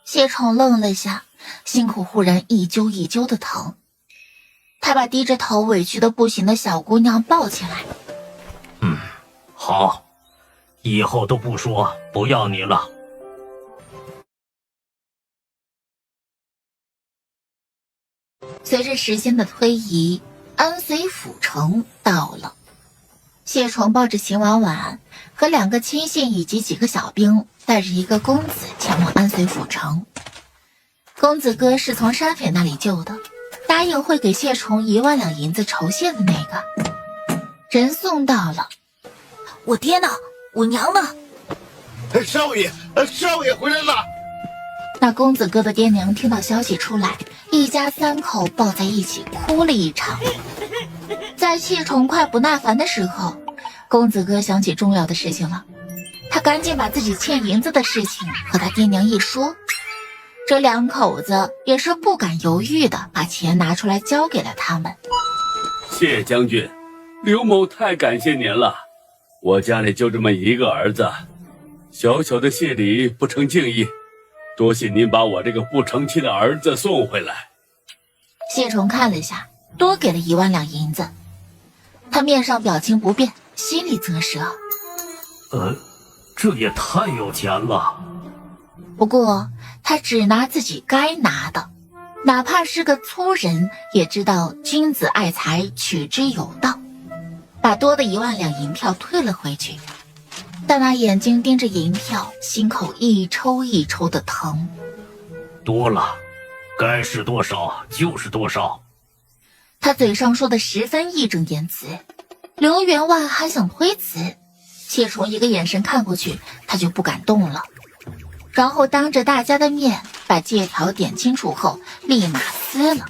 S1: 谢崇愣了下，心口忽然一揪一揪的疼。他把低着头委屈的不行的小姑娘抱起来。
S5: 好，以后都不说不要你了。
S1: 随着时间的推移，安随府城到了。谢崇抱着秦婉婉和2个亲信以及几个小兵，带着一个公子前往安随府城。公子哥是从山匪那里救的，答应会给谢崇1万两银子酬谢的那个。人送到了。
S9: 我爹呢？我娘呢？
S4: 少爷回来了。
S1: 那公子哥的爹娘听到消息出来，一家3口抱在一起哭了一场。在谢崇快不耐烦的时候，公子哥想起重要的事情了，他赶紧把自己欠银子的事情和他爹娘一说。这2口子也是不敢犹豫的把钱拿出来交给了他们。
S6: 谢将军，刘某太感谢您了，我家里就这么一个儿子，小小的谢礼不成敬意，多谢您把我这个不成器的儿子送回来。
S1: 谢崇看了下，多给了1万两银子。他面上表情不变，心里啧舌。
S5: 这也太有钱了。
S1: 不过他只拿自己该拿的，哪怕是个粗人也知道君子爱财，取之有道，把多的1万两银票退了回去。但那眼睛盯着银票，心口一抽一抽的疼。
S5: 多了，该是多少就是多少。
S1: 他嘴上说的十分义正言辞，刘员外还想推辞，谢崇一个眼神看过去，他就不敢动了。然后当着大家的面把借条点清楚后，立马撕了。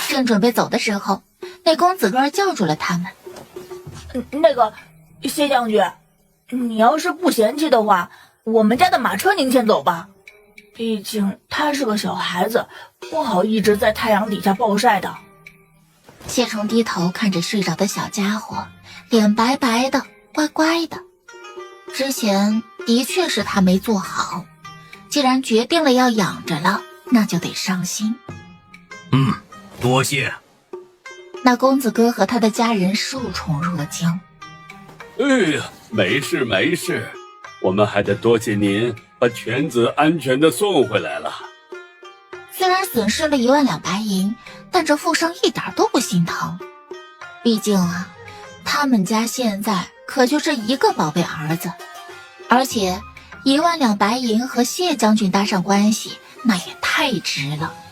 S1: 正准备走的时候，那公子哥叫住了他们。
S9: 那个谢将军，你要是不嫌弃的话，我们家的马车您先走吧。毕竟他是个小孩子，不好一直在太阳底下暴晒的。
S1: 谢崇低头看着睡着的小家伙，脸白白的，乖乖的。之前的确是他没做好，既然决定了要养着了，那就得上心。
S5: 多谢。
S1: 那公子哥和他的家人受宠若惊。
S6: 哎呀，没事没事，我们还得多谢您把犬子安全的送回来了。
S1: 虽然损失了1万两白银，但这富商一点都不心疼。毕竟啊，他们家现在可就这一个宝贝儿子，而且1万两白银和谢将军搭上关系，那也太太直了。